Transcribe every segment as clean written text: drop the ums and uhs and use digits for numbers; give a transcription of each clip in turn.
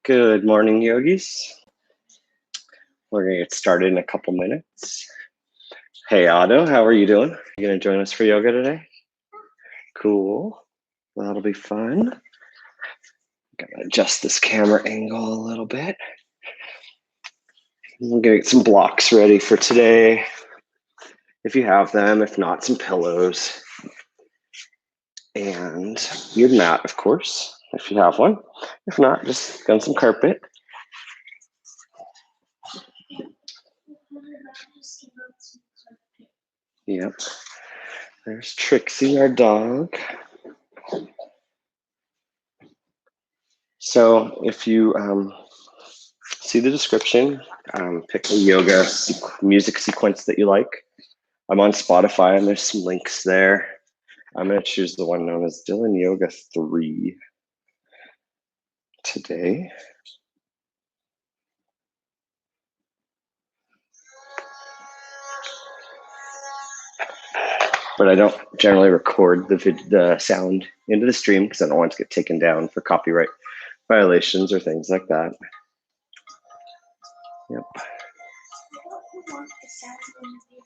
Good morning, yogis. We're going to get started in a couple minutes. Hey, Otto, how are you doing? You going to join us for yoga today? Cool. Well, that'll be fun. I'm going to adjust this camera angle a little bit. We're going to get some blocks ready for today, if you have them. If not, some pillows. And your mat, of course, if you have one. If not, just get on some carpet. Yep. There's Trixie, our dog. So if you see the description, pick a yoga music sequence that you like. I'm on Spotify and there's some links there. I'm going to choose the one known as Dylan Yoga 3 today. But I don't generally record the sound into the stream because I don't want it to get taken down for copyright violations or things like that. Yep.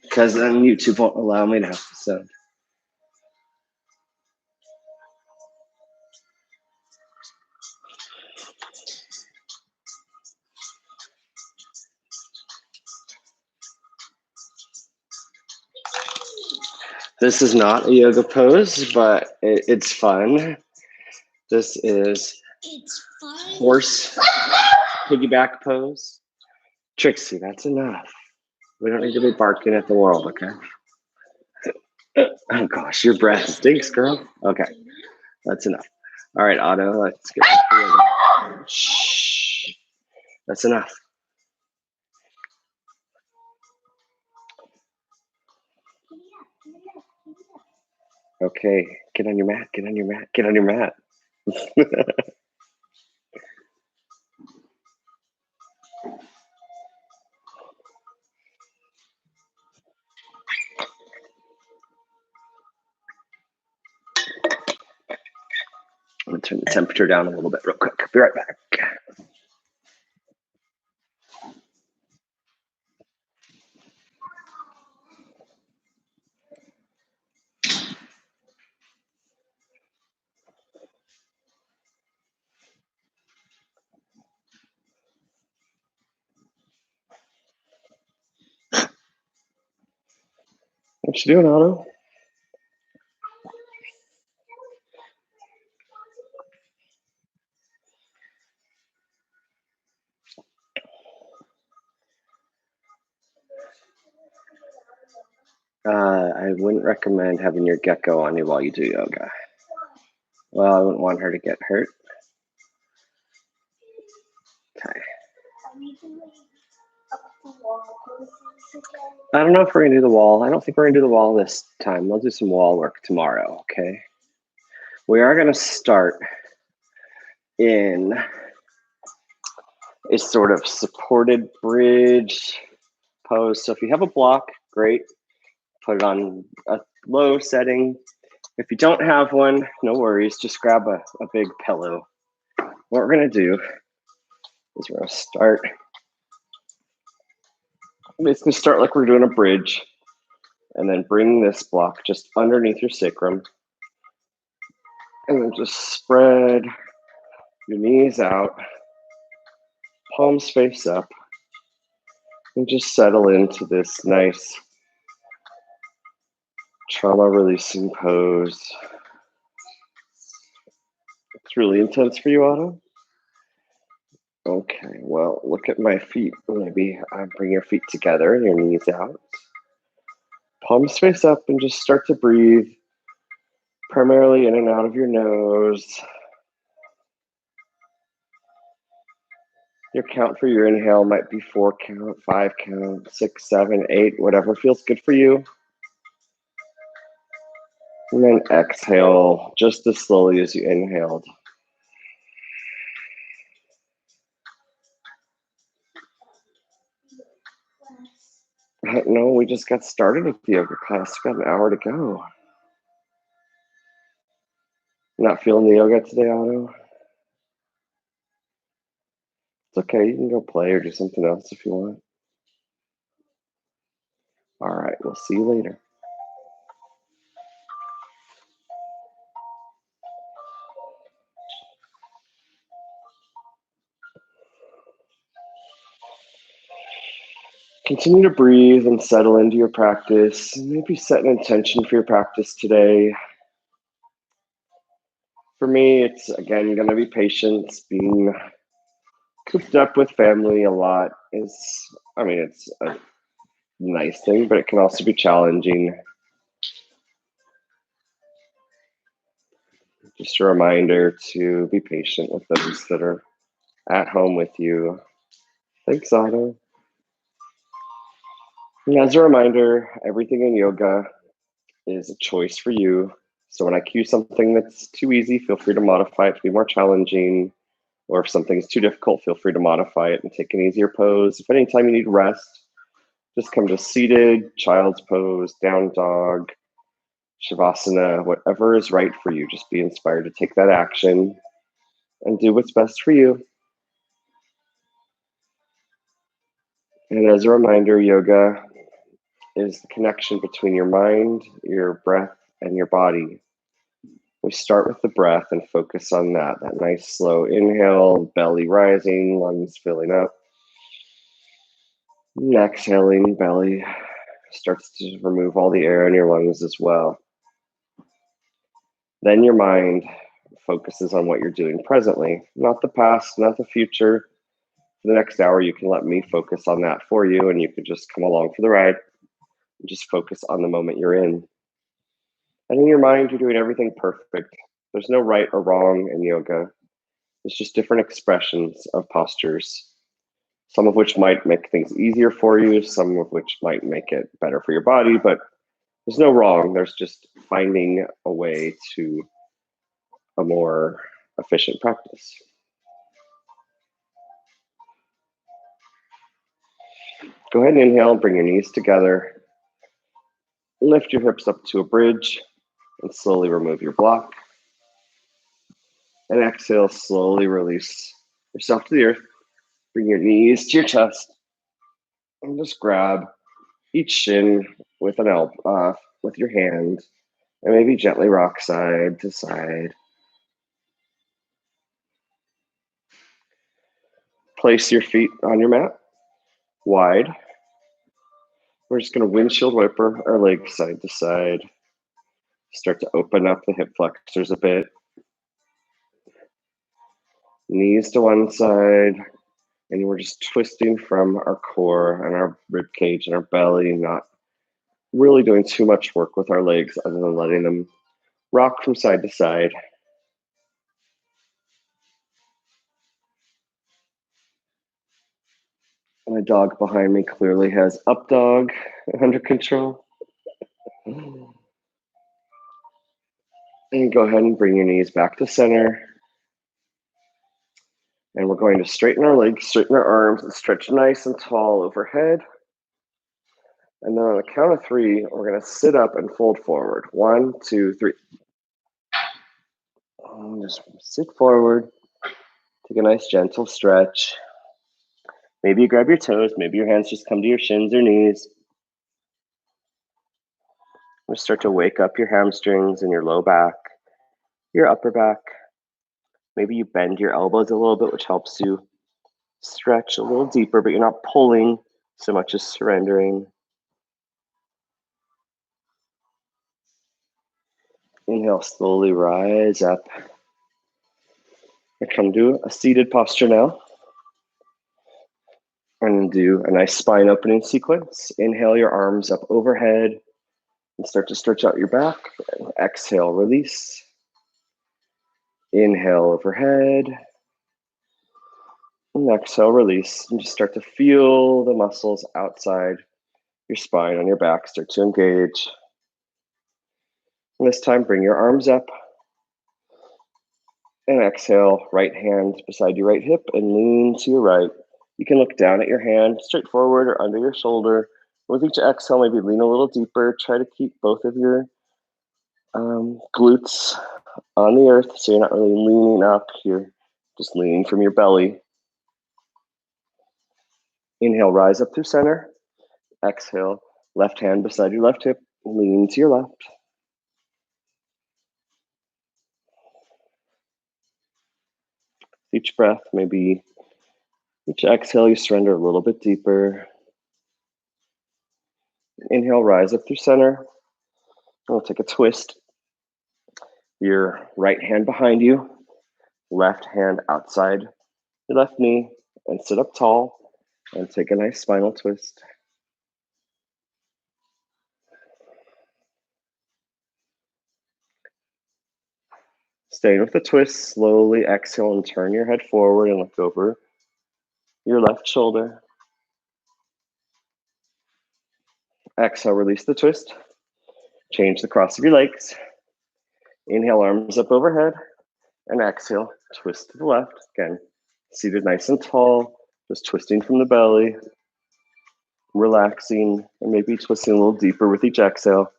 Because then YouTube won't allow me to have the sound. This is not a yoga pose, but it's fun. This is horse piggyback pose. Trixie, that's enough. We don't need to be barking at the world, okay? Oh gosh, your breath stinks, girl. Okay, that's enough. All right, Otto, let's get yoga. Shh. That's enough. Okay, get on your mat, get on your mat, get on your mat. I'm gonna turn the temperature down a little bit real quick. Be right back. What you doing, Otto? I wouldn't recommend having your gecko on you while you do yoga. Well, I wouldn't want her to get hurt. Okay. I don't know if we're gonna do the wall. I don't think we're gonna do the wall this time. We'll do some wall work tomorrow, okay? We are gonna start in a sort of supported bridge pose. So if you have a block, great. Put it on a low setting. If you don't have one, no worries. Just grab a big pillow. What we're gonna do is we're gonna start. Basically start like we're doing a bridge, and then bring this block just underneath your sacrum, and then just spread your knees out, palms face up, and just settle into this nice trauma releasing pose. It's really intense for you, Otto? Okay, well, look at my feet. Maybe bring your feet together and your knees out. Palms face up and just start to breathe primarily in and out of your nose. Your count for your inhale might be 4 count, 5 count, 6, 7, 8, whatever feels good for you. And then exhale just as slowly as you inhaled. No, we just got started with the yoga class. We got an hour to go. Not feeling the yoga today, Otto? It's okay. You can go play or do something else if you want. All right. We'll see you later. Continue to breathe and settle into your practice. Maybe set an intention for your practice today. For me, it's again going to be patience. Being cooped up with family a lot it's a nice thing, but it can also be challenging. Just a reminder to be patient with those that are at home with you. Thanks, Otto. And as a reminder, everything in yoga is a choice for you. So when I cue something that's too easy, feel free to modify it to be more challenging. Or if something's too difficult, feel free to modify it and take an easier pose. If anytime you need rest, just come to seated, child's pose, down dog, Shavasana, whatever is right for you. Just be inspired to take that action and do what's best for you. And as a reminder, yoga is the connection between your mind, your breath, and your body. We start with the breath and focus on that nice slow inhale, belly rising, lungs filling up. And exhaling, belly starts to remove all the air in your lungs as well. Then your mind focuses on what you're doing presently, not the past, not the future. For the next hour, you can let me focus on that for you, and you can just come along for the ride and just focus on the moment you're in. And in your mind, you're doing everything perfect. There's no right or wrong in yoga. It's just different expressions of postures, some of which might make things easier for you, some of which might make it better for your body, but there's no wrong. There's just finding a way to a more efficient practice. Go ahead and inhale, bring your knees together. Lift your hips up to a bridge and slowly remove your block. And exhale, slowly release yourself to the earth. Bring your knees to your chest and just grab each shin with an elbow, with your hand, and maybe gently rock side to side. Place your feet on your mat, wide. We're just going to windshield wiper our legs side to side. Start to open up the hip flexors a bit. Knees to one side, and we're just twisting from our core and our rib cage and our belly, not really doing too much work with our legs other than letting them rock from side to side. My dog behind me clearly has up dog under control. And go ahead and bring your knees back to center. And we're going to straighten our legs, straighten our arms, and stretch nice and tall overhead. And then on the count of three, we're going to sit up and fold forward. 1, 2, 3. And just sit forward. Take a nice gentle stretch. Maybe you grab your toes. Maybe your hands just come to your shins or knees. We'll start to wake up your hamstrings and your low back, your upper back. Maybe you bend your elbows a little bit, which helps you stretch a little deeper, but you're not pulling so much as surrendering. Inhale, slowly rise up. I come to a seated posture now. And do a nice spine opening sequence. Inhale your arms up overhead and start to stretch out your back. And exhale, release. Inhale overhead. And exhale, release. And just start to feel the muscles outside your spine on your back start to engage. And this time, bring your arms up. And exhale, right hand beside your right hip and lean to your right. You can look down at your hand, straight forward or under your shoulder. With each exhale, maybe lean a little deeper. Try to keep both of your glutes on the earth, so you're not really leaning up. You're just leaning from your belly. Inhale, rise up through center. Exhale, left hand beside your left hip, lean to your left. Each breath, maybe each exhale, you surrender a little bit deeper. Inhale, rise up through center. We'll take a twist. Your right hand behind you, left hand outside your left knee, and sit up tall and take a nice spinal twist. Staying with the twist, slowly exhale and turn your head forward and look over your left shoulder. Exhale, release the twist. Change the cross of your legs. Inhale, arms up overhead. And exhale, twist to the left. Again, seated nice and tall, just twisting from the belly, relaxing, and maybe twisting a little deeper with each exhale.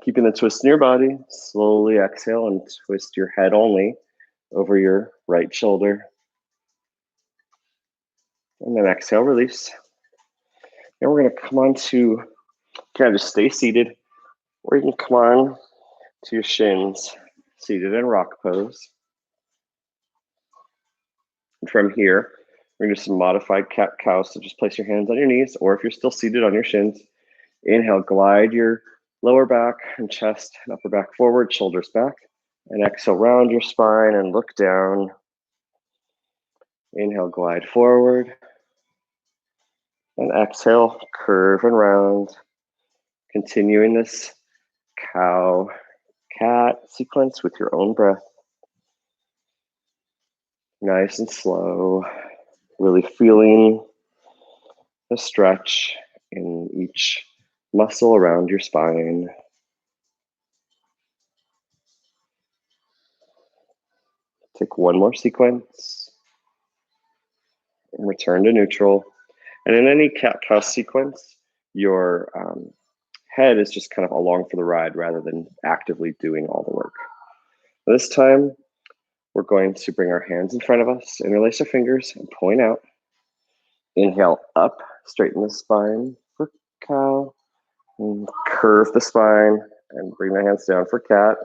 Keeping the twist in your body, slowly exhale and twist your head only over your right shoulder. And then exhale, release. And we're going to come on to kind of just stay seated, or you can come on to your shins, seated in rock pose. And from here, we're going to do some modified cat-cow, so just place your hands on your knees, or if you're still seated on your shins, inhale, glide your lower back and chest and upper back forward, shoulders back, and exhale, round your spine and look down. Inhale, glide forward, and exhale, curve and round. Continuing this cow-cat sequence with your own breath. Nice and slow, really feeling the stretch in each muscle around your spine. Take one more sequence and return to neutral. And in any cat-cow sequence, your head is just kind of along for the ride rather than actively doing all the work. This time, we're going to bring our hands in front of us, interlace our fingers, and point out. Inhale up, straighten the spine for cow, and curve the spine, and bring the hands down for cat.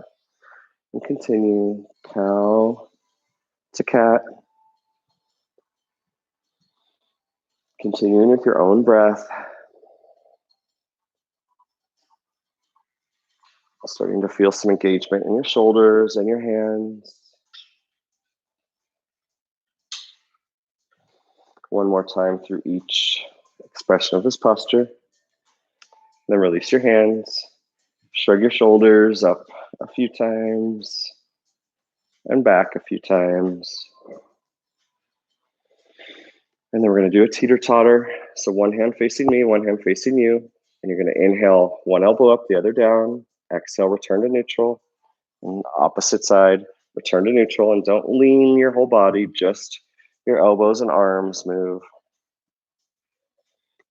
And continue cow to cat. Continuing with your own breath. Starting to feel some engagement in your shoulders and your hands. One more time through each expression of this posture. Then release your hands. Shrug your shoulders up a few times and back a few times. And then we're going to do a teeter-totter. So one hand facing me, one hand facing you. And you're going to inhale, one elbow up, the other down. Exhale, return to neutral. And opposite side, return to neutral. And don't lean your whole body, just your elbows and arms move.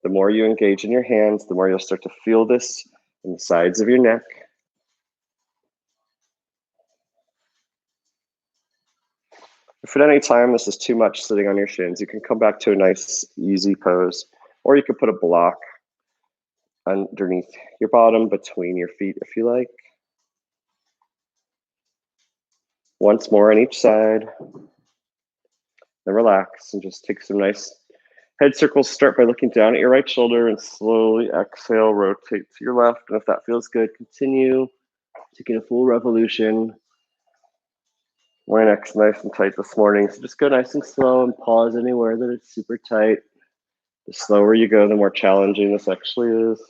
The more you engage in your hands, the more you'll start to feel this in the sides of your neck. If at any time this is too much sitting on your shins, you can come back to a nice, easy pose, or you could put a block underneath your bottom, between your feet if you like. Once more on each side. Then relax and just take some nice head circles. Start by looking down at your right shoulder and slowly exhale, rotate to your left. And if that feels good, continue taking a full revolution. My neck's nice and tight this morning, so just go nice and slow and pause anywhere that it's super tight. The slower you go, the more challenging this actually is.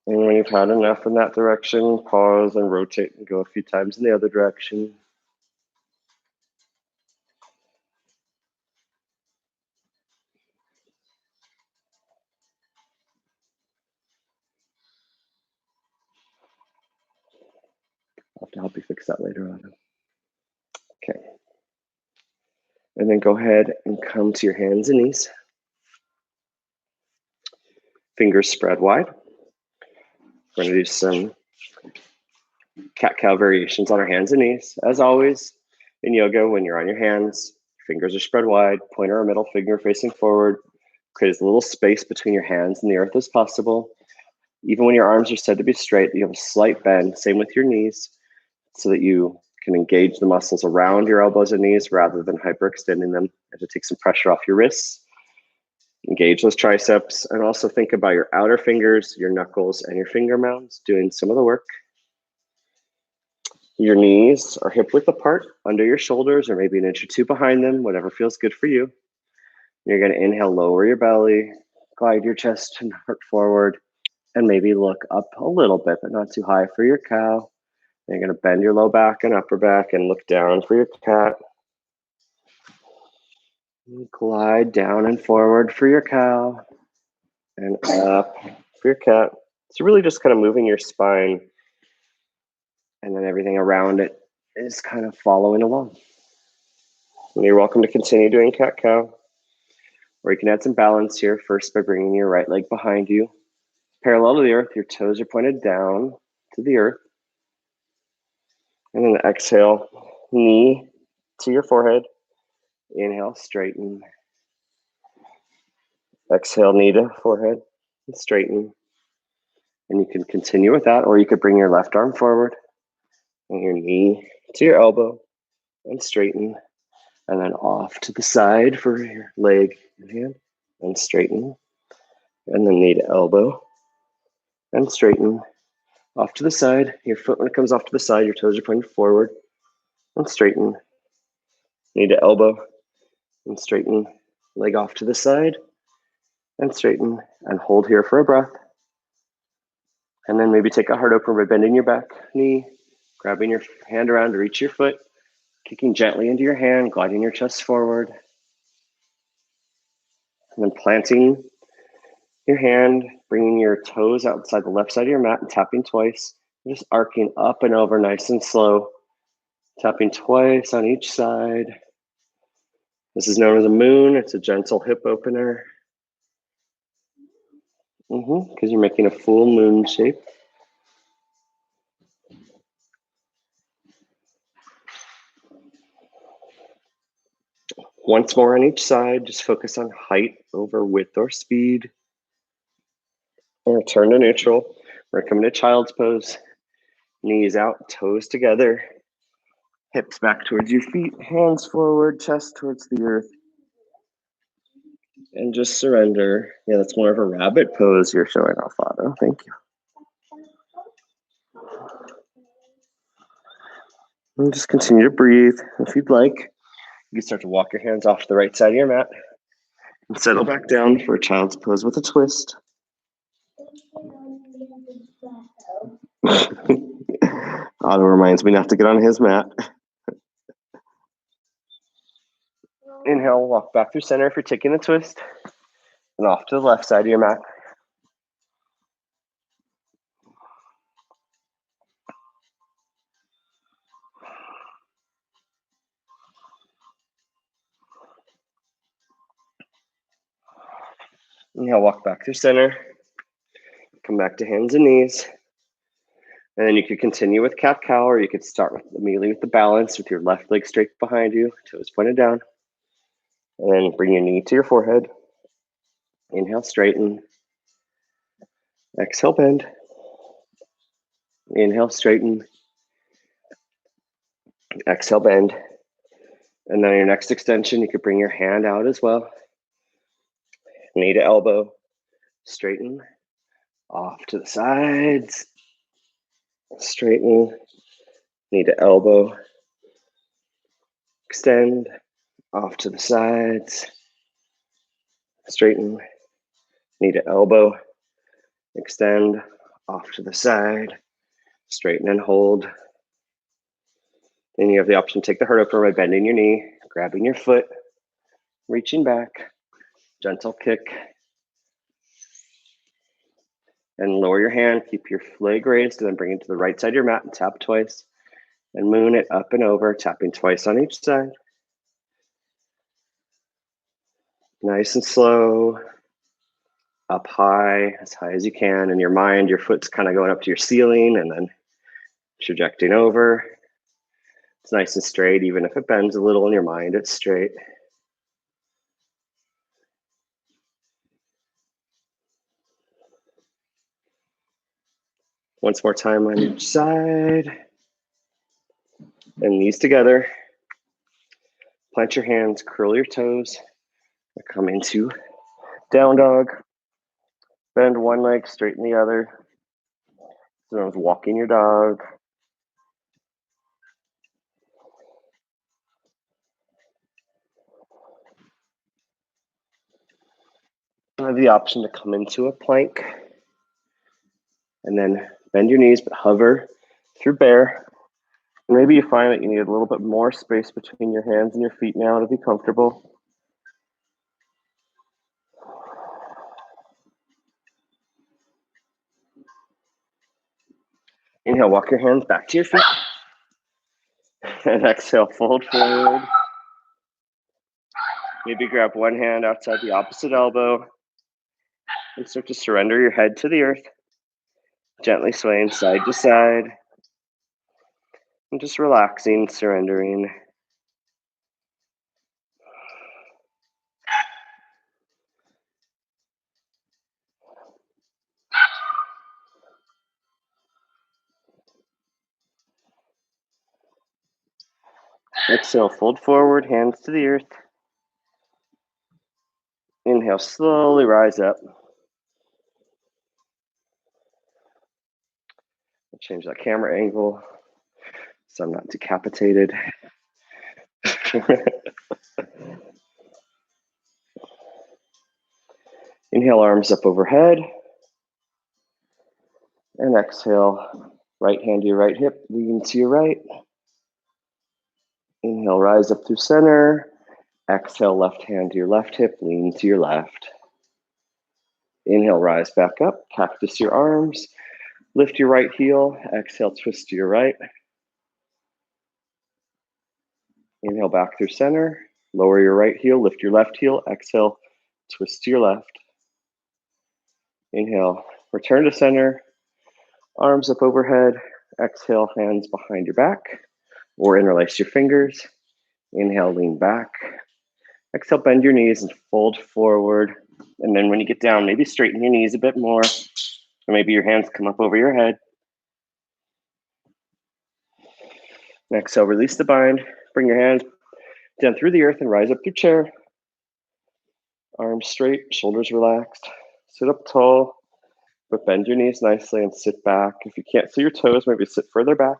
And when you've had enough in that direction, pause and rotate and go a few times in the other direction. I'll have to help you fix that later on. Okay. And then go ahead and come to your hands and knees. fingers spread wide. We're going to do some cat-cow variations on our hands and knees. As always, in yoga, when you're on your hands, fingers are spread wide, pointer or middle finger facing forward. Create as little space between your hands and the earth as possible. Even when your arms are said to be straight, you have a slight bend. Same with your knees, so that you can engage the muscles around your elbows and knees rather than hyperextending them, and to take some pressure off your wrists. Engage those triceps, and also think about your outer fingers, your knuckles, and your finger mounds doing some of the work. Your knees are hip width apart under your shoulders, or maybe an inch or two behind them, whatever feels good for you. You're going to inhale, lower your belly, glide your chest and heart forward, and maybe look up a little bit, but not too high for your cow. And you're going to bend your low back and upper back and look down for your cat. And glide down and forward for your cow and up for your cat. So really just kind of moving your spine, and then everything around it is kind of following along. And you're welcome to continue doing cat-cow, or you can add some balance here first by bringing your right leg behind you, parallel to the earth. Your toes are pointed down to the earth. And then exhale, knee to your forehead. Inhale, straighten. Exhale, knee to forehead and straighten. And you can continue with that, or you could bring your left arm forward and your knee to your elbow and straighten. And then off to the side for your leg and hand and straighten. And then knee to elbow and straighten. Off to the side. Your foot, when it comes off to the side, your toes are pointed forward and straighten. Knee to elbow and straighten. Leg off to the side and straighten, and hold here for a breath. And then maybe take a heart opener by bending your back knee, grabbing your hand around to reach your foot, kicking gently into your hand, gliding your chest forward. And then planting your hand, bringing your toes outside the left side of your mat and tapping twice. Just arcing up and over nice and slow, tapping twice on each side. This is known as a moon. It's a gentle hip opener. Because you're making a full moon shape. Once more on each side, just focus on height over width or speed. And return to neutral. We're coming to child's pose. Knees out, toes together. Hips back towards your feet, hands forward, chest towards the earth. And just surrender. Yeah, that's more of a rabbit pose you're showing off, Otto. Thank you. And just continue to breathe. If you'd like, you can start to walk your hands off to the right side of your mat and settle back down for a child's pose with a twist. Otto reminds me not to get on his mat. Inhale, walk back through center if you're taking a twist, and off to the left side of your mat. Inhale, walk back through center. Come back to hands and knees. And then you could continue with cat-cow, or you could start immediately with the balance with your left leg straight behind you, toes pointed down. And then bring your knee to your forehead. Inhale, straighten. Exhale, bend. Inhale, straighten. Exhale, bend. And then your next extension, you could bring your hand out as well. Knee to elbow. Straighten. Off to the sides. Straighten. Knee to elbow. Extend. Off to the sides. Straighten. Knee to elbow. Extend. Off to the side. Straighten and hold. Then you have the option to take the heart opener by bending your knee, grabbing your foot, reaching back, gentle kick. And lower your hand, keep your leg raised, and then bring it to the right side of your mat and tap twice. And moon it up and over, tapping twice on each side. Nice and slow. up high as you can. In your mind, your foot's kind of going up to your ceiling and then trajecting over. It's nice and straight, even if it bends a little in your mind, it's straight. Once more time on each side. And knees together. Plant your hands, curl your toes. Come into down dog. Bend one leg, straighten the other. So as walking your dog. You have the option to come into a plank and then bend your knees, but hover through bear. Maybe you find that you need a little bit more space between your hands and your feet now to be comfortable. Inhale, walk your hands back to your feet. And exhale, fold forward. Maybe grab one hand outside the opposite elbow and start to surrender your head to the earth. Gently swaying side to side. And just relaxing, surrendering. Exhale, fold forward, hands to the earth. Inhale, slowly rise up. I'll change that camera angle so I'm not decapitated. Inhale, arms up overhead. And exhale, right hand to your right hip, lean to your right. Inhale, rise up through center. Exhale, left hand to your left hip, lean to your left. Inhale, rise back up, cactus your arms. Lift your right heel. Exhale, twist to your right. Inhale, back through center. Lower your right heel, lift your left heel. Exhale, twist to your left. Inhale, return to center. Arms up overhead. Exhale, hands behind your back or interlace your fingers. Inhale, lean back. Exhale, bend your knees and fold forward. And then when you get down, maybe straighten your knees a bit more. Or maybe your hands come up over your head. Exhale, release the bind. Bring your hands down through the earth and rise up through chair. Arms straight, shoulders relaxed. Sit up tall, but bend your knees nicely and sit back. If you can't see your toes, maybe sit further back.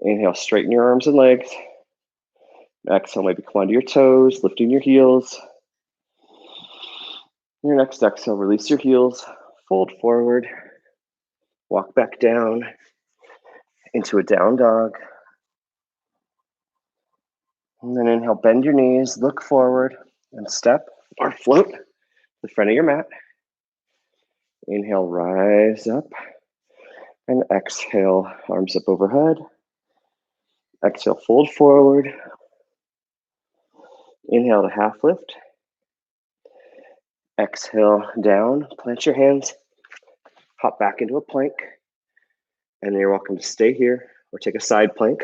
Inhale, straighten your arms and legs. Exhale, maybe come onto your toes, lifting your heels. Your next exhale, release your heels, fold forward, walk back down into a down dog. And then inhale, bend your knees, look forward, and step or float to the front of your mat. Inhale, rise up, and exhale, arms up overhead. Exhale, fold forward. Inhale to half lift. Exhale, down, plant your hands, hop back into a plank, and then you're welcome to stay here or take a side plank.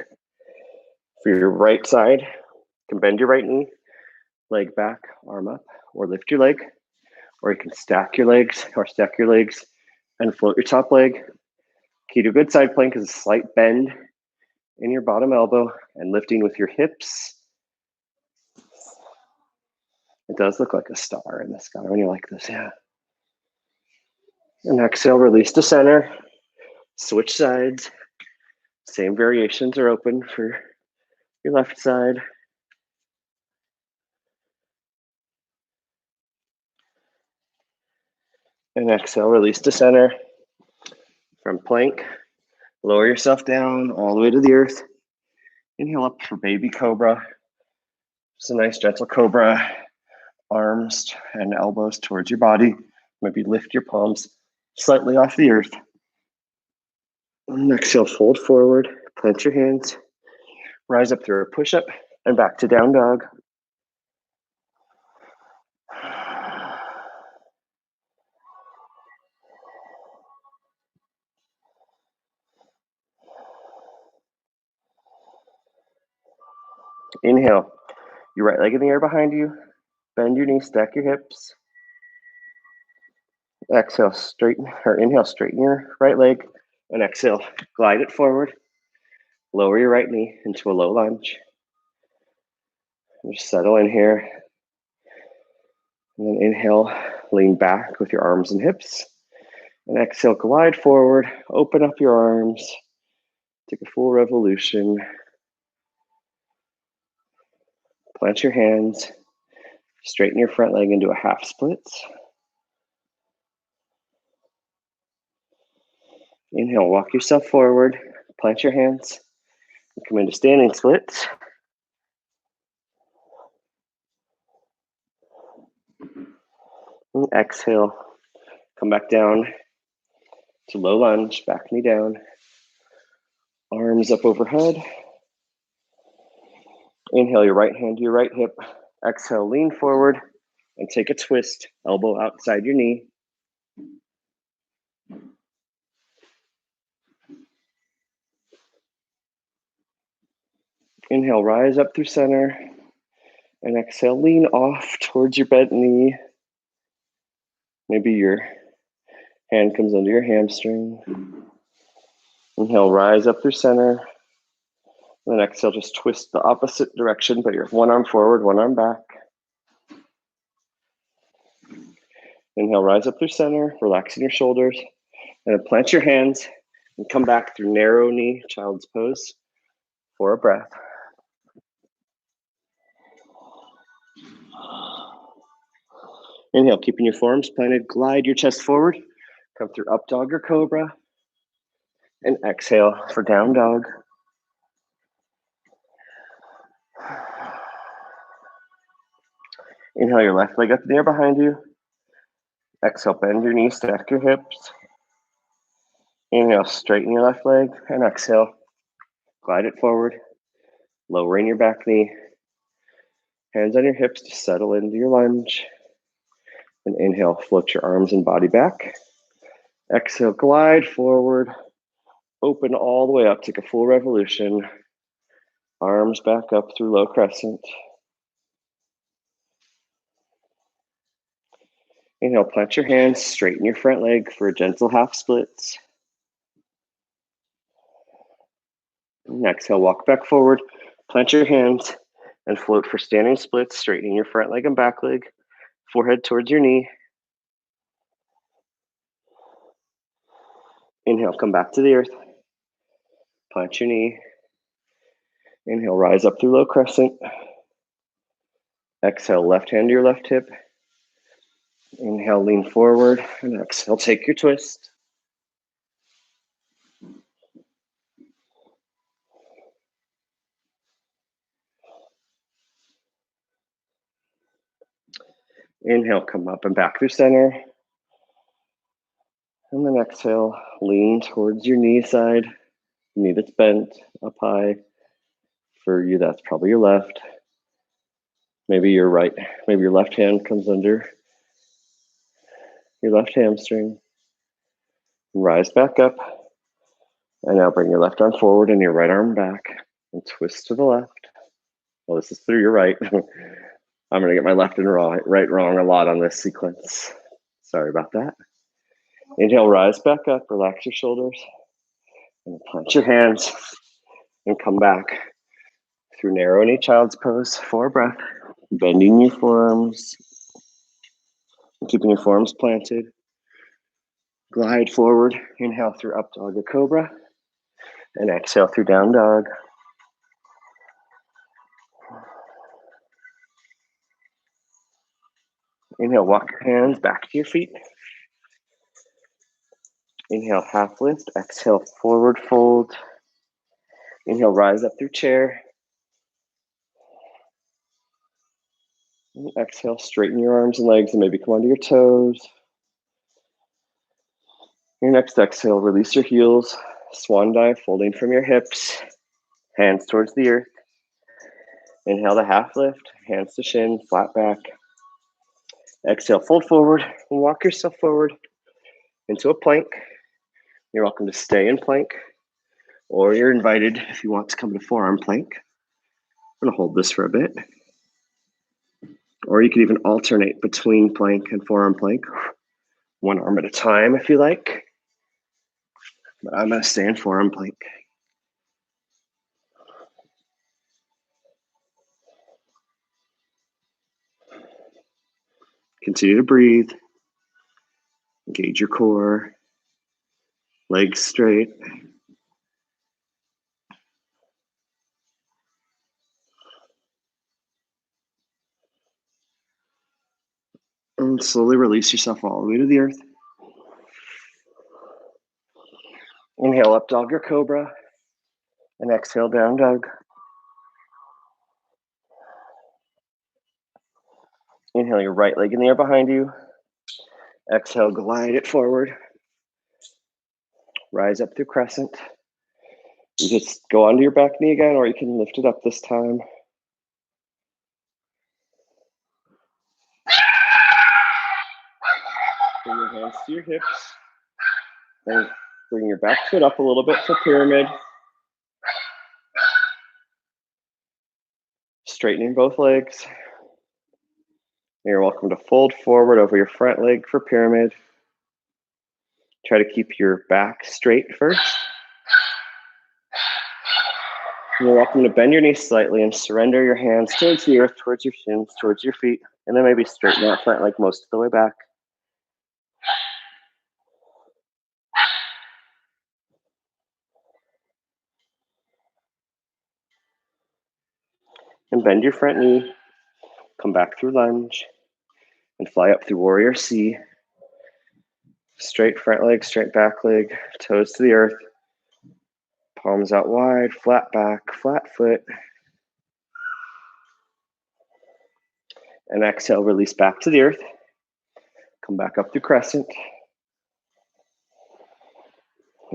For your right side, you can bend your right knee, leg back, arm up, or lift your leg, or you can stack your legs and float your top leg. Key to a good side plank is a slight bend in your bottom elbow and lifting with your hips. It does look like a star in the sky when you're like this, yeah. And exhale, release to center. Switch sides. Same variations are open for your left side. And exhale, release to center. From plank, lower yourself down all the way to the earth. Inhale up for baby cobra. Just a nice gentle cobra. Arms and elbows towards your body. Maybe lift your palms slightly off the earth. And exhale, fold forward, plant your hands, rise up through a push-up, and back to down dog. Inhale, your right leg in the air behind you. Bend your knees, stack your hips. Exhale, inhale, straighten your right leg. And exhale, glide it forward. Lower your right knee into a low lunge. Just settle in here. And then inhale, lean back with your arms and hips. And exhale, glide forward, open up your arms. Take a full revolution. Plant your hands. Straighten your front leg into a half split. Inhale, walk yourself forward. Plant your hands. And come into standing splits. And exhale, come back down to low lunge, back knee down. Arms up overhead. Inhale your right hand to your right hip. Exhale, lean forward and take a twist, elbow outside your knee. Inhale, rise up through center. And exhale, lean off towards your bent knee. Maybe your hand comes under your hamstring. Inhale, rise up through center. And then exhale, just twist the opposite direction, but you're one arm forward, one arm back. Inhale, rise up through center, relaxing your shoulders. And then plant your hands and come back through narrow knee, child's pose for a breath. Inhale, keeping your forearms planted, glide your chest forward. Come through up dog or cobra. And exhale for down dog. Inhale your left leg up in the air behind you. Exhale, bend your knees, stack your hips. Inhale, straighten your left leg. And exhale, glide it forward. Lowering your back knee. Hands on your hips to settle into your lunge. And inhale, float your arms and body back. Exhale, glide forward. Open all the way up, take a full revolution. Arms back up through low crescent. Inhale, plant your hands, straighten your front leg for a gentle half split. And exhale, walk back forward, plant your hands, and float for standing splits, straightening your front leg and back leg, forehead towards your knee. Inhale, come back to the earth. Plant your knee. Inhale, rise up through low crescent. Exhale, left hand to your left hip. Inhale, lean forward. And exhale, take your twist. Inhale, come up and back through center. And then exhale, lean towards your knee side. Knee that's bent up high. For you, that's probably your left. Maybe your right, maybe your left hand comes under your left hamstring. Rise back up. And now bring your left arm forward and your right arm back. And twist to the left. Well, this is through your right. I'm going to get my left and right wrong a lot on this sequence. Sorry about that. Inhale, rise back up, relax your shoulders. And plant your hands and come back through narrow knee child's pose for a breath. Bending your forearms. Keeping your forearms planted. Glide forward. Inhale through up dog or cobra. And exhale through down dog. Inhale, walk your hands back to your feet. Inhale, half lift. Exhale, forward fold. Inhale, rise up through chair. And exhale, straighten your arms and legs and maybe come onto your toes. Your next exhale, release your heels. Swan dive, folding from your hips. Hands towards the earth. Inhale to half lift. Hands to shin, flat back. Exhale, fold forward and walk yourself forward into a plank. You're welcome to stay in plank, or you're invited if you want to come to forearm plank. I'm gonna hold this for a bit. Or you can even alternate between plank and forearm plank. One arm at a time if you like. But I'm gonna stay in forearm plank. Continue to breathe. Engage your core. Legs straight. And slowly release yourself all the way to the earth. Inhale, up dog or cobra. And exhale, down dog. Inhale your right leg in the air behind you. Exhale, glide it forward. Rise up through crescent. You just go onto your back knee again, or you can lift it up this time. Bring your hands to your hips. And bring your back foot up a little bit for pyramid. Straightening both legs. You're welcome to fold forward over your front leg for pyramid. Try to keep your back straight first. You're welcome to bend your knees slightly and surrender your hands towards the earth, towards your shins, towards your feet, and then maybe straighten that front leg most of the way back. And bend your front knee. Come back through lunge and fly up through warrior C. Straight front leg, straight back leg, toes to the earth. Palms out wide, flat back, flat foot. And exhale, release back to the earth. Come back up through crescent.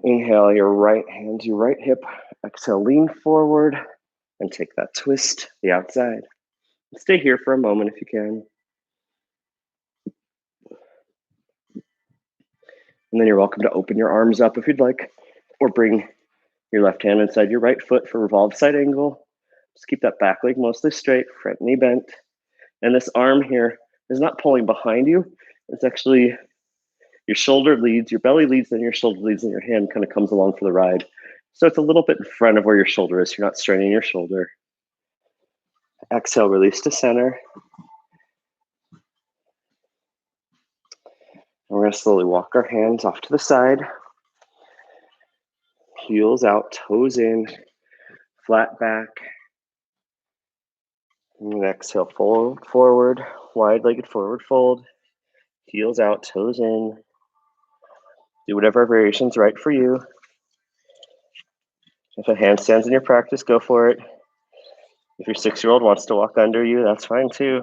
Inhale, your right hand to your right hip. Exhale, lean forward and take that twist to the outside. Stay here for a moment if you can. And then you're welcome to open your arms up if you'd like, or bring your left hand inside your right foot for revolved side angle. Just keep that back leg mostly straight, front knee bent. And this arm here is not pulling behind you. It's actually your shoulder leads, your belly leads, then your shoulder leads, and your hand kind of comes along for the ride. So it's a little bit in front of where your shoulder is. You're not straining your shoulder. Exhale, release to center. And we're going to slowly walk our hands off to the side. Heels out, toes in, flat back. And exhale, fold forward, wide-legged forward fold. Heels out, toes in. Do whatever variation's right for you. If a handstand's in your practice, go for it. If your 6-year-old wants to walk under you, that's fine too.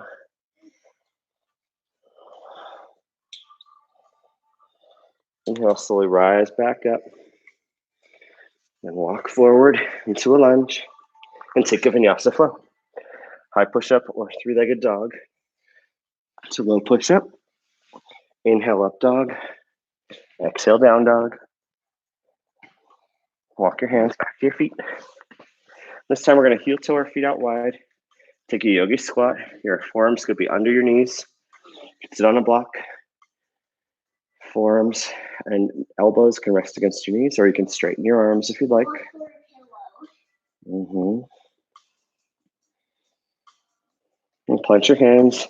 Inhale, slowly rise back up. And walk forward into a lunge. And take a vinyasa flow. High push-up or 3-legged dog. To low push-up. Inhale, up dog. Exhale, down dog. Walk your hands back to your feet. This time we're going to heel toe our feet out wide. Take a yogi squat. Your forearms could be under your knees. Sit on a block. Forearms and elbows can rest against your knees, or you can straighten your arms if you'd like. And plant your hands,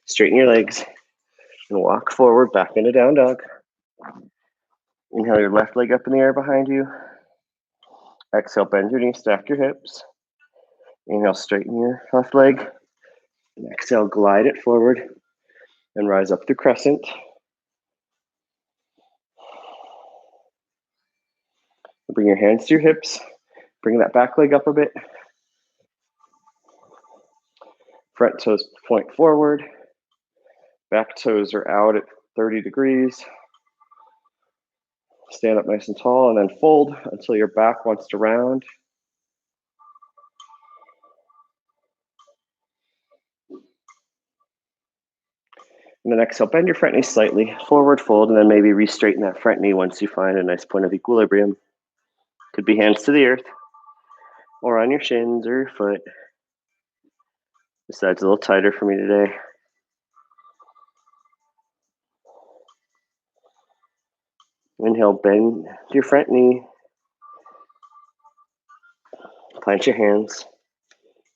straighten your legs, and walk forward back into down dog. Inhale your left leg up in the air behind you. Exhale, bend your knees, stack your hips. Inhale, straighten your left leg. And exhale, glide it forward and rise up through crescent. Bring your hands to your hips. Bring that back leg up a bit. Front toes point forward. Back toes are out at 30 degrees. Stand up nice and tall and then fold until your back wants to round. And then exhale, bend your front knee slightly, forward fold, and then maybe re-straighten that front knee once you find a nice point of equilibrium. Could be hands to the earth, or on your shins or your foot. This side's a little tighter for me today. Inhale, bend your front knee. Plant your hands.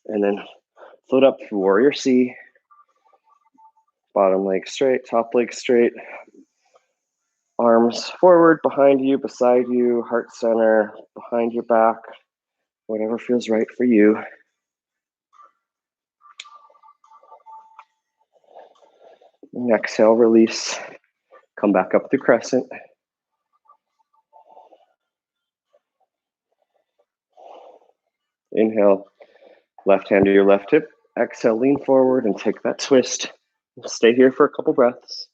And then float up through Warrior C. Bottom leg straight, top leg straight. Arms forward, behind you, beside you, heart center, behind your back. Whatever feels right for you. And exhale, release. Come back up through crescent. Inhale, left hand to your left hip. Exhale, lean forward and take that twist. Stay here for a couple breaths.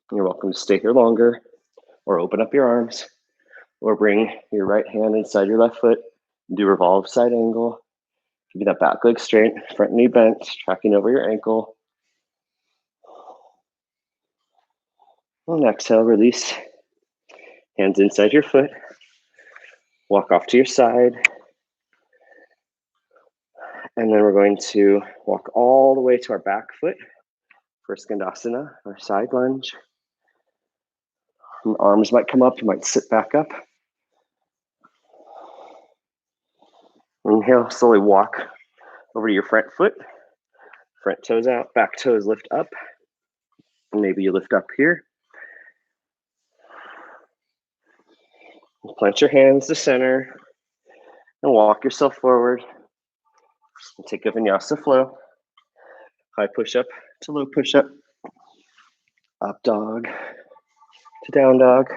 You're welcome to stay here longer, or open up your arms, or bring your right hand inside your left foot. Do revolve side angle. Keep that back leg straight, front knee bent, tracking over your ankle. And exhale, release. Hands inside your foot. Walk off to your side. And then we're going to walk all the way to our back foot for Skandasana, our side lunge. And arms might come up, you might sit back up. Inhale, slowly walk over to your front foot. Front toes out, back toes lift up. And maybe you lift up here. Plant your hands to center and walk yourself forward. And take a Vinyasa flow. High push-up to low push-up. Up dog to down dog.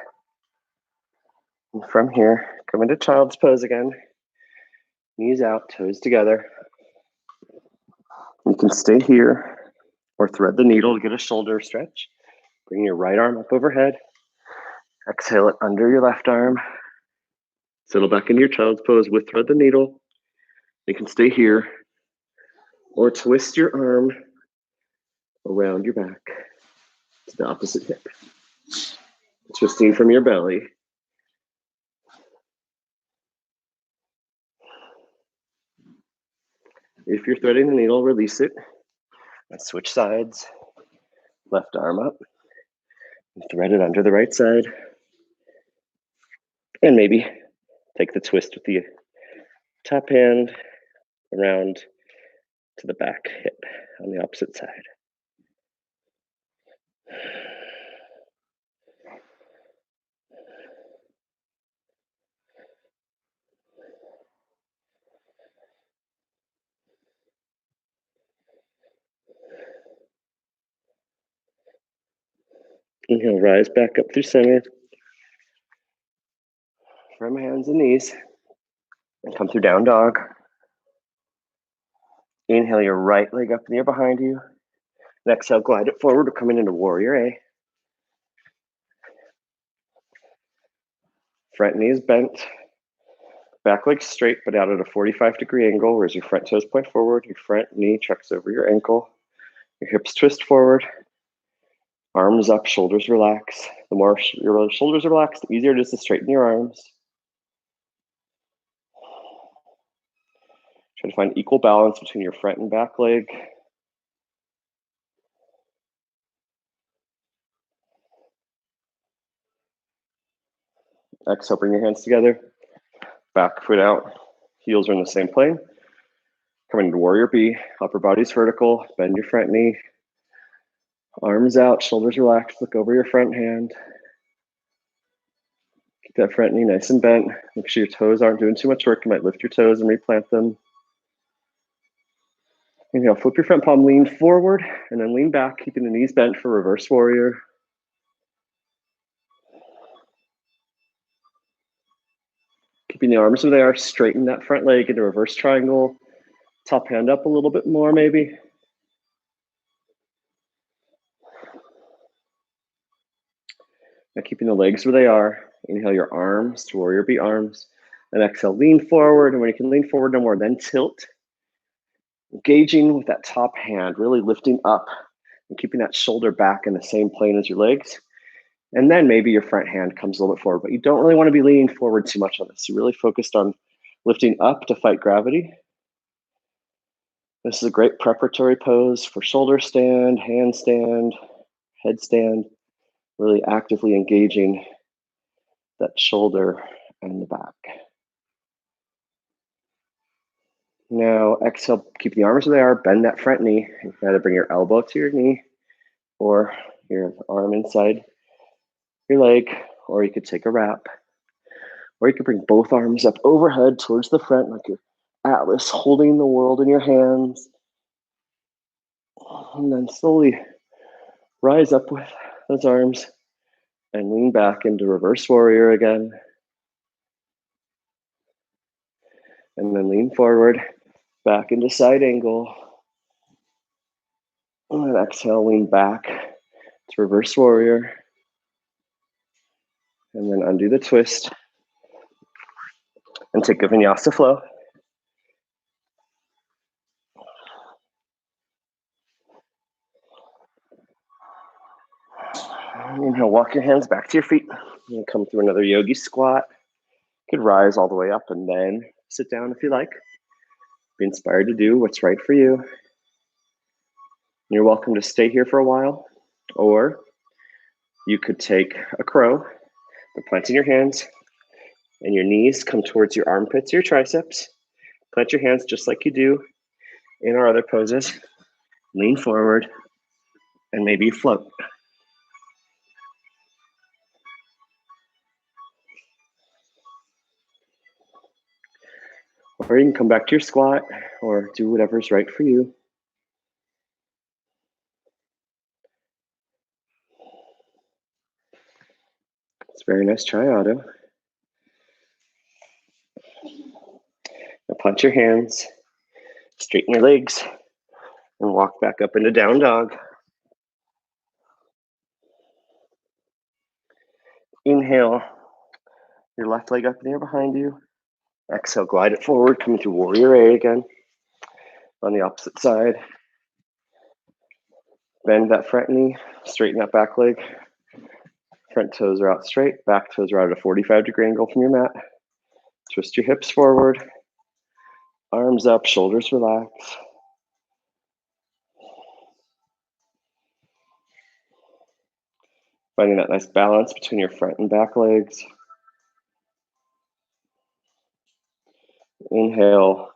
And from here, come into child's pose again. Knees out, toes together. You can stay here or thread the needle to get a shoulder stretch. Bring your right arm up overhead. Exhale it under your left arm. Settle back into your child's pose with thread the needle. You can stay here or twist your arm around your back to the opposite hip. Twisting from your belly. If you're threading the needle, release it. And switch sides. Left arm up. And thread it under the right side. And maybe take the twist with the top hand around to the back hip on the opposite side. Inhale, rise back up through center. From hands and knees. And come through down dog. Inhale your right leg up in the air behind you. And exhale, glide it forward. We're coming into Warrior A. Front knee is bent. Back leg straight, but out at a 45-degree angle, whereas your front toes point forward. Your front knee tracks over your ankle. Your hips twist forward. Arms up, shoulders relax. The more your shoulders are relaxed, the easier it is to straighten your arms. Try to find equal balance between your front and back leg. Exhale, bring your hands together. Back foot out. Heels are in the same plane. Coming into Warrior B. Upper body's vertical. Bend your front knee. Arms out, shoulders relaxed. Look over your front hand. Keep that front knee nice and bent. Make sure your toes aren't doing too much work. You might lift your toes and replant them. Inhale, flip your front palm, lean forward, and then lean back, keeping the knees bent for reverse warrior. Keeping the arms where they are, straighten that front leg into reverse triangle. Top hand up a little bit more, maybe. Now keeping the legs where they are. Inhale your arms to Warrior B arms. And exhale, lean forward. And when you can lean forward no more, then tilt. Engaging with that top hand, really lifting up and keeping that shoulder back in the same plane as your legs. And then maybe your front hand comes a little bit forward, but you don't really want to be leaning forward too much on this. You're really focused on lifting up to fight gravity. This is a great preparatory pose for shoulder stand, handstand, headstand, really actively engaging that shoulder and the back. Now exhale, keep the arms where they are, bend that front knee. You can either bring your elbow to your knee or your arm inside your leg, or you could take a wrap. Or you could bring both arms up overhead towards the front like your atlas, holding the world in your hands. And then slowly rise up with those arms and lean back into reverse warrior again. And then lean forward, back into side angle. And then exhale, lean back to reverse warrior. And then undo the twist. And take a vinyasa flow. Inhale, walk your hands back to your feet. And come through another yogi squat. You could rise all the way up and then sit down if you like. Be inspired to do what's right for you. You're welcome to stay here for a while, or you could take a crow, but planting your hands and your knees come towards your armpits, your triceps. Plant your hands just like you do in our other poses. Lean forward and maybe you float. Or you can come back to your squat or do whatever's right for you. It's very nice triado. Now plant your hands, straighten your legs, and walk back up into down dog. Inhale, your left leg up in the air behind you. Exhale, glide it forward, coming through warrior A again. On the opposite side. Bend that front knee, straighten that back leg. Front toes are out straight, back toes are out at a 45-degree angle from your mat. Twist your hips forward, arms up, shoulders relax. Finding that nice balance between your front and back legs. Inhale,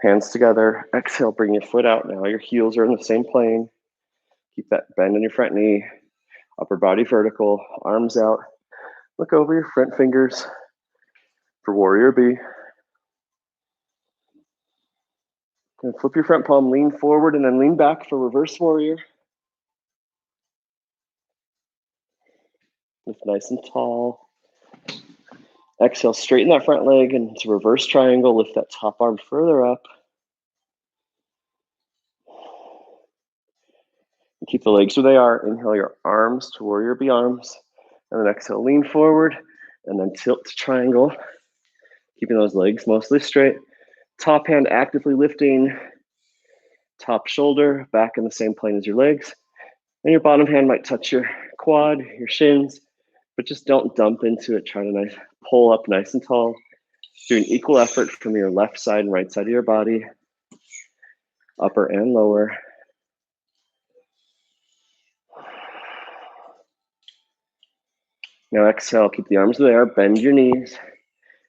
hands together. Exhale, bring your foot out now. Your heels are in the same plane. Keep that bend in your front knee. Upper body vertical, arms out. Look over your front fingers for warrior B. And flip your front palm, lean forward, and then lean back for reverse warrior. Lift nice and tall. Exhale, straighten that front leg into reverse triangle. Lift that top arm further up. Keep the legs where they are. Inhale your arms to warrior B arms. And then exhale, lean forward. And then tilt to triangle. Keeping those legs mostly straight. Top hand actively lifting. Top shoulder back in the same plane as your legs. And your bottom hand might touch your quad, your shins. But just don't dump into it. Try to pull up nice and tall. Do an equal effort from your left side and right side of your body. Upper and lower. Now exhale, keep the arms there, bend your knees.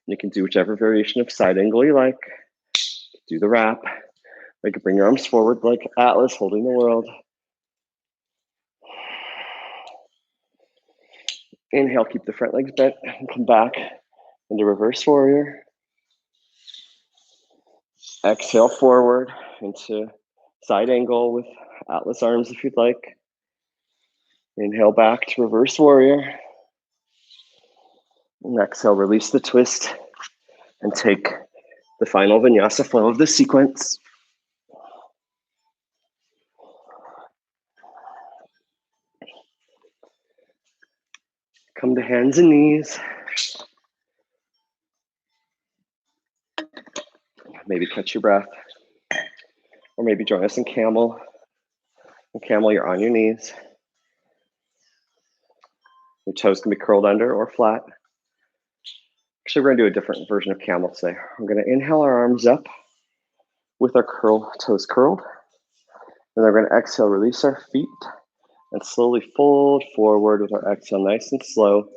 You can do whichever variation of side angle you like. Do the wrap. Or you can bring your arms forward like Atlas, holding the world. Inhale, keep the front legs bent and come back into reverse warrior. Exhale forward into side angle with Atlas arms if you'd like. Inhale back to reverse warrior. And exhale, release the twist and take the final vinyasa flow of the sequence. Come to hands and knees. Maybe catch your breath. Or maybe join us in camel. In camel, you're on your knees. Your toes can be curled under or flat. Actually, we're going to do a different version of camel today. We're going to inhale our arms up. with our toes curled. And then we're going to exhale, release our feet, and slowly fold forward with our exhale, nice and slow,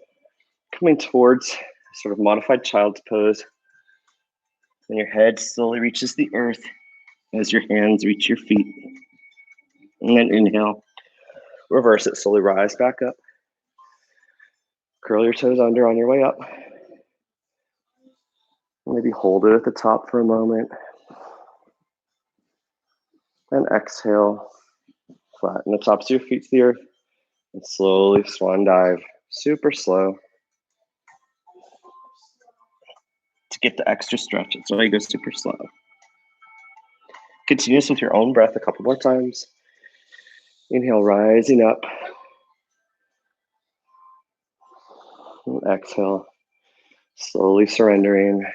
coming towards sort of modified child's pose. And your head slowly reaches the earth as your hands reach your feet. And then inhale, reverse it, slowly rise back up. Curl your toes under on your way up. Maybe hold it at the top for a moment. And exhale, flatten the tops of your feet to the earth. And slowly swan dive, super slow. To get the extra stretch, that's why you go super slow. Continue this with your own breath a couple more times. Inhale, rising up. And exhale, slowly surrendering.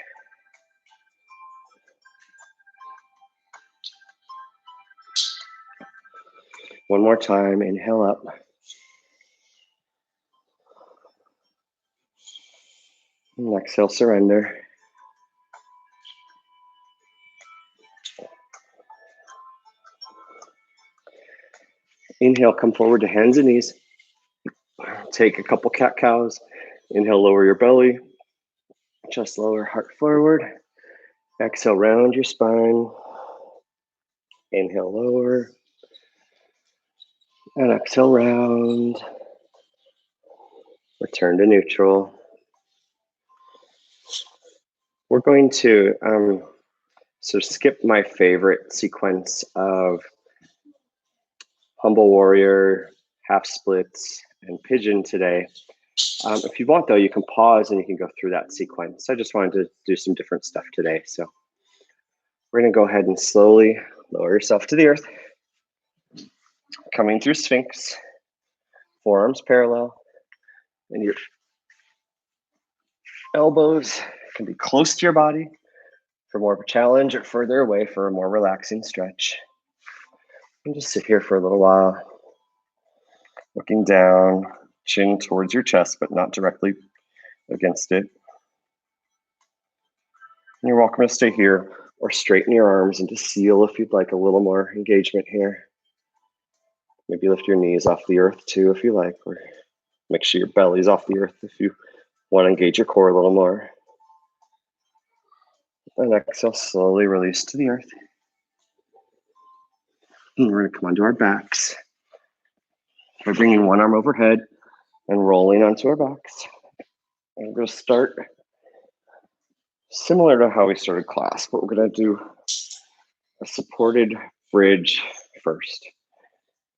One more time, inhale up. And exhale, surrender. Inhale, come forward to hands and knees. Take a couple cat-cows. Inhale, lower your belly. Chest lower, heart forward. Exhale, round your spine. Inhale, lower. And exhale, round. Return to neutral. We're going to skip my favorite sequence of humble warrior, half splits, and pigeon today. If you want, though, you can pause and you can go through that sequence. I just wanted to do some different stuff today. So we're going to go ahead and slowly lower yourself to the earth. Coming through Sphinx, forearms parallel, and your elbows can be close to your body for more of a challenge or further away for a more relaxing stretch. And just sit here for a little while, looking down, chin towards your chest, but not directly against it. And you're welcome to stay here or straighten your arms into seal if you'd like a little more engagement here. Maybe lift your knees off the earth too if you like, or make sure your belly's off the earth if you want to engage your core a little more. And exhale, slowly release to the earth. And we're going to come onto our backs by bringing one arm overhead and rolling onto our backs. And we're going to start similar to how we started class, but we're going to do a supported bridge first.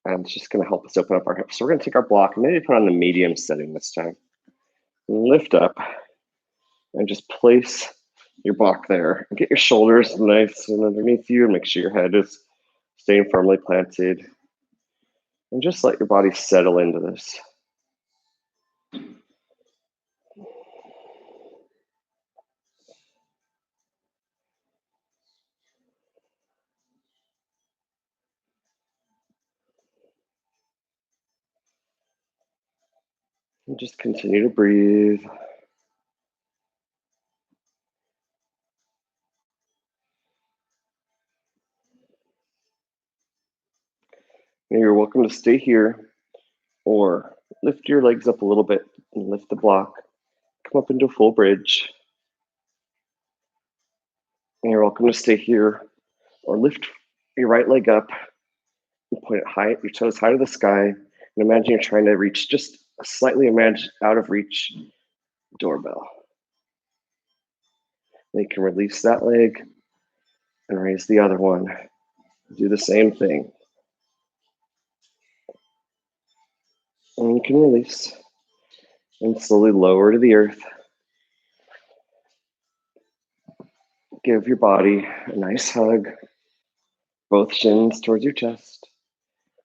And it's just going to help us open up our hips. So we're going to take our block and maybe put on the medium setting this time. Lift up and just place your block there. Get your shoulders nice and underneath you and make sure your head is staying firmly planted. And just let your body settle into this. And just continue to breathe. And you're welcome to stay here or lift your legs up a little bit and lift the block. Come up into a full bridge. And you're welcome to stay here or lift your right leg up and point it high, your toes high to the sky. And imagine you're trying to reach just slightly out of reach doorbell. Then you can release that leg and raise the other one. Do the same thing. And you can release and slowly lower to the earth. Give your body a nice hug. Both shins towards your chest.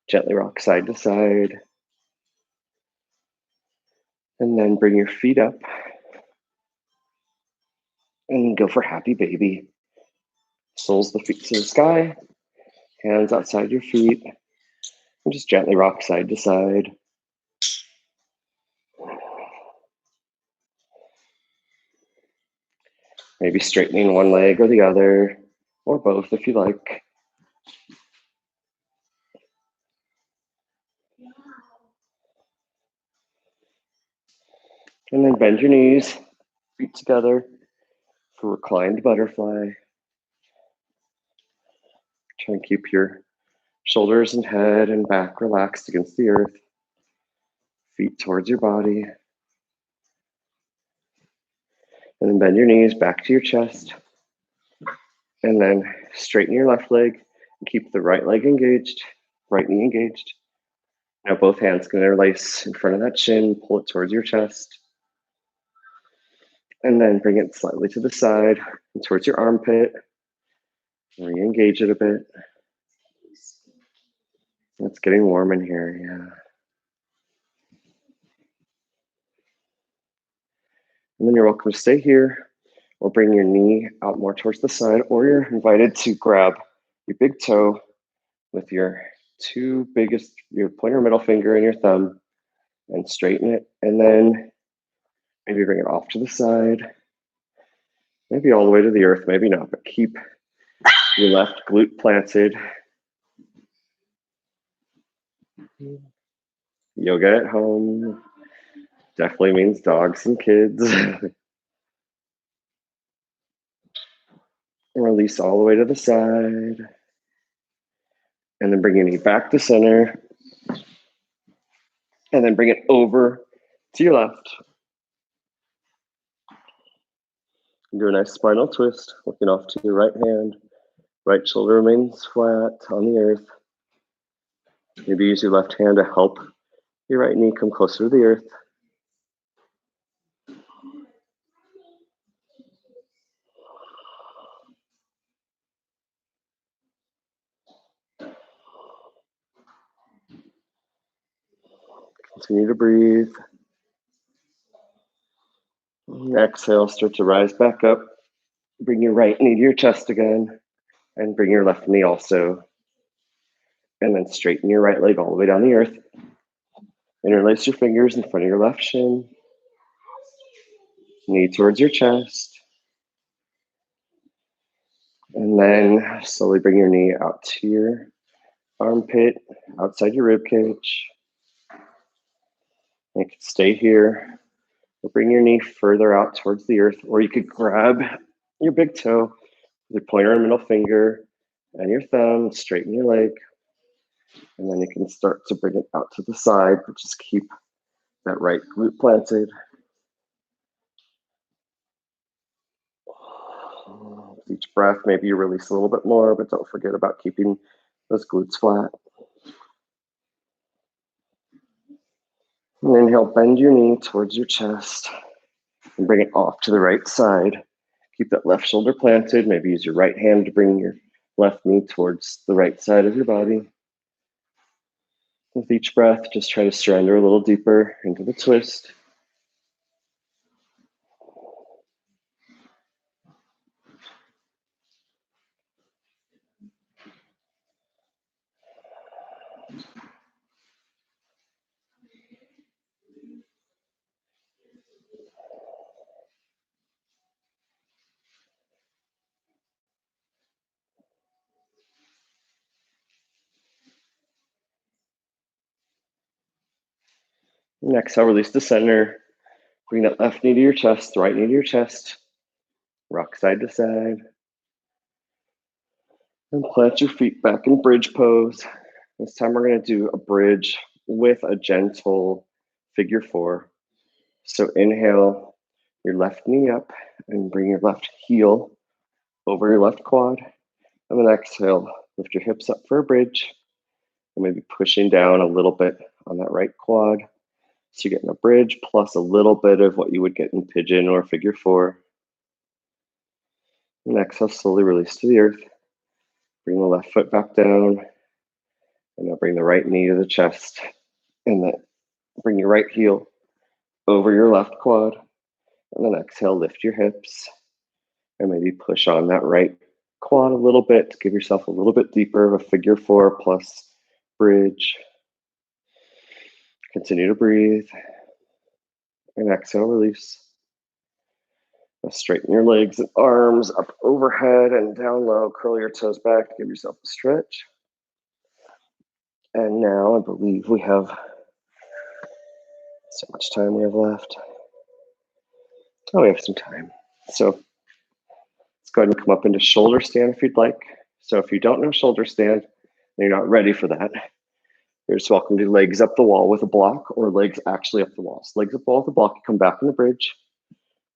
Gently rock side to side. And then bring your feet up. And go for happy baby. Soles the feet to the sky. Hands outside your feet. And just gently rock side to side. Maybe straightening one leg or the other. or both if you like. And then bend your knees, feet together for reclined butterfly. Try and keep your shoulders and head and back relaxed against the earth. Feet towards your body. And then bend your knees back to your chest. And then straighten your left leg and keep the right leg engaged, right knee engaged. Now both hands can interlace in front of that shin, pull it towards your chest. And then bring it slightly to the side and towards your armpit. Re-engage it a bit. It's getting warm in here, yeah. And then you're welcome to stay here or bring your knee out more towards the side, or you're invited to grab your big toe with your your pointer middle finger and your thumb and straighten it. And then maybe bring it off to the side, maybe all the way to the earth, maybe not, but keep your left glute planted. Yoga at home definitely means dogs and kids. Release all the way to the side. And then bring your knee back to center. And then bring it over to your left. Do a nice spinal twist, looking off to your right hand. Right shoulder remains flat on the earth. Maybe use your left hand to help your right knee come closer to the earth. Continue to breathe. Exhale, start to rise back up. Bring your right knee to your chest again, and bring your left knee also. And then straighten your right leg all the way down the earth. Interlace your fingers in front of your left shin. Knee towards your chest. And then slowly bring your knee out to your armpit, outside your rib cage. You can stay here. Or bring your knee further out towards the earth, or you could grab your big toe with your pointer and middle finger and your thumb, straighten your leg, and then you can start to bring it out to the side, but just keep that right glute planted. With each breath, maybe you release a little bit more, but don't forget about keeping those glutes flat. And inhale, bend your knee towards your chest and bring it off to the right side. Keep that left shoulder planted. Maybe use your right hand to bring your left knee towards the right side of your body. With each breath, just try to surrender a little deeper into the twist. Next, I'll release the center. Bring that left knee to your chest, the right knee to your chest. Rock side to side. And plant your feet back in bridge pose. This time we're going to do a bridge with a gentle figure four. So inhale your left knee up and bring your left heel over your left quad. And then exhale, lift your hips up for a bridge. And maybe pushing down a little bit on that right quad. So you're getting a bridge plus a little bit of what you would get in pigeon or figure four. And exhale, slowly release to the earth. Bring the left foot back down. And now bring the right knee to the chest. And then bring your right heel over your left quad. And then exhale, lift your hips. And maybe push on that right quad a little bit to give yourself a little bit deeper of a figure four plus bridge. Continue to breathe. And exhale, release. Straighten your legs and arms up overhead and down low. Curl your toes back to give yourself a stretch. And now I believe we have so much time we have left. Oh, we have some time. So let's go ahead and come up into shoulder stand if you'd like. So if you don't know shoulder stand and you're not ready for that, you're just welcome to legs up the wall with a block or legs actually up the wall. So legs up the wall with a block, you come back in the bridge,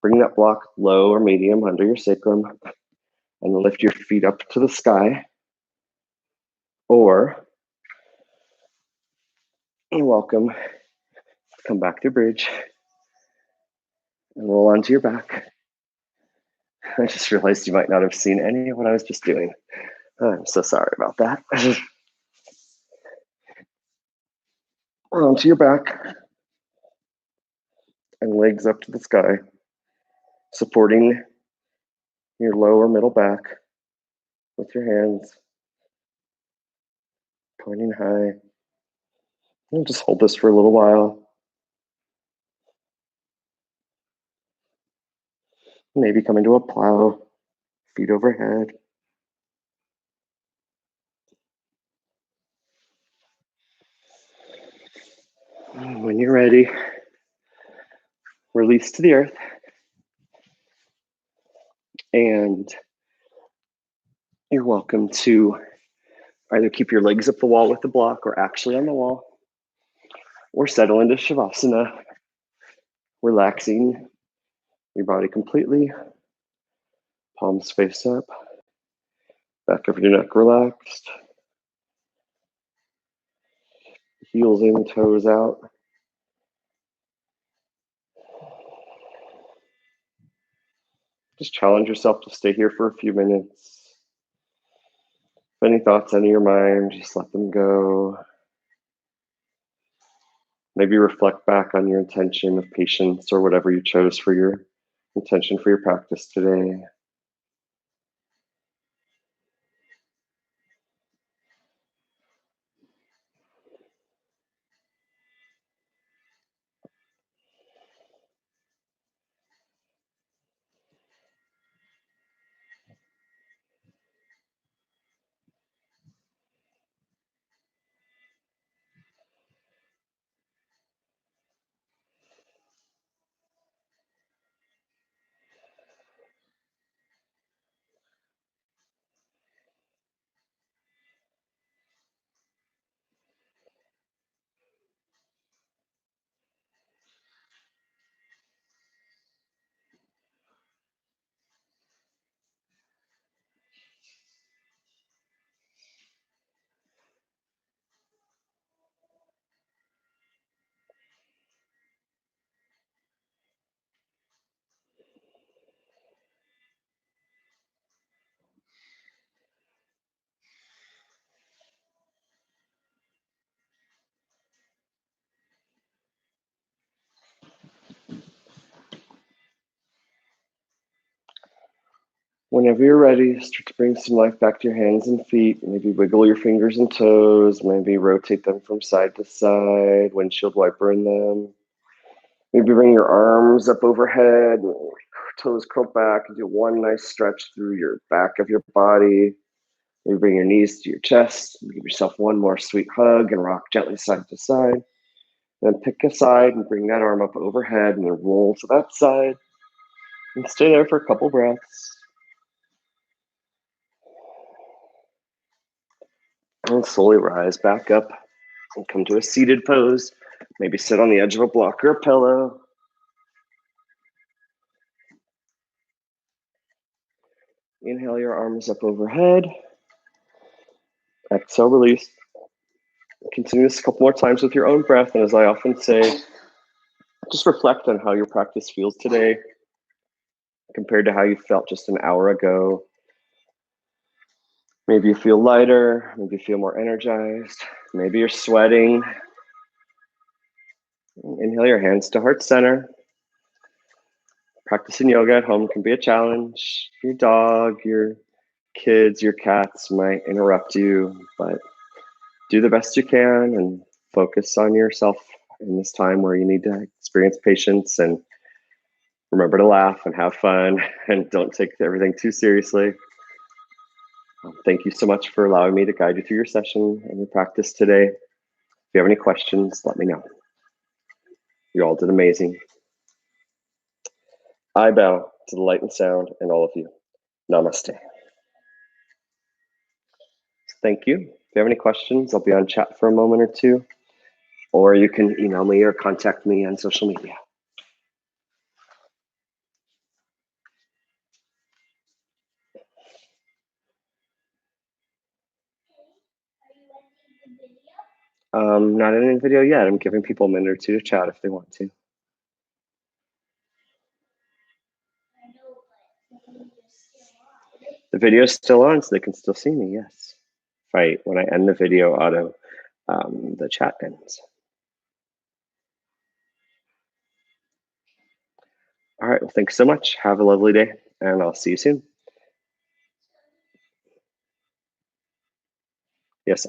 bring that block low or medium under your sacrum, and then lift your feet up to the sky. Or you're welcome to come back to bridge and roll onto your back. I just realized you might not have seen any of what I was just doing. I'm so sorry about that. Onto your back and legs up to the sky, supporting your lower middle back with your hands pointing high. And just hold this for a little while. Maybe come into a plow, feet overhead. When you're ready, release to the earth. And you're welcome to either keep your legs up the wall with the block or actually on the wall, or settle into Shavasana, relaxing your body completely, palms face up, back of your neck relaxed, heels in, toes out. Just challenge yourself to stay here for a few minutes. If any thoughts enter your mind, just let them go. Maybe reflect back on your intention of patience or whatever you chose for your intention for your practice today. Whenever you're ready, start to bring some life back to your hands and feet. Maybe wiggle your fingers and toes. Maybe rotate them from side to side, windshield wiper in them. Maybe bring your arms up overhead, toes curled back, and do one nice stretch through your back of your body. Maybe bring your knees to your chest. Give yourself one more sweet hug and rock gently side to side. Then pick a side and bring that arm up overhead and then roll to that side. And stay there for a couple breaths. And slowly rise back up and come to a seated pose. Maybe sit on the edge of a block or a pillow. Inhale your arms up overhead. Exhale, release. Continue this a couple more times with your own breath. And as I often say, just reflect on how your practice feels today compared to how you felt just an hour ago. Maybe you feel lighter. Maybe you feel more energized. Maybe you're sweating. Inhale your hands to heart center. Practicing yoga at home can be a challenge. Your dog, your kids, your cats might interrupt you, but do the best you can and focus on yourself in this time where you need to experience patience and Remember to laugh and have fun and don't take everything too seriously. Thank you so much for allowing me to guide you through your session and your practice today. If you have any questions, let me know. You all did amazing. I bow to the light and sound and all of you. Namaste. Thank you. If you have any questions, I'll be on chat for a moment or two, or you can email me or contact me on social media. Not in a video yet. I'm giving people a minute or two to chat if they want to. The video is still on, so they can still see me, yes. When I end the video, the chat ends. All right, well, thanks so much. Have a lovely day, and I'll see you soon. Yes.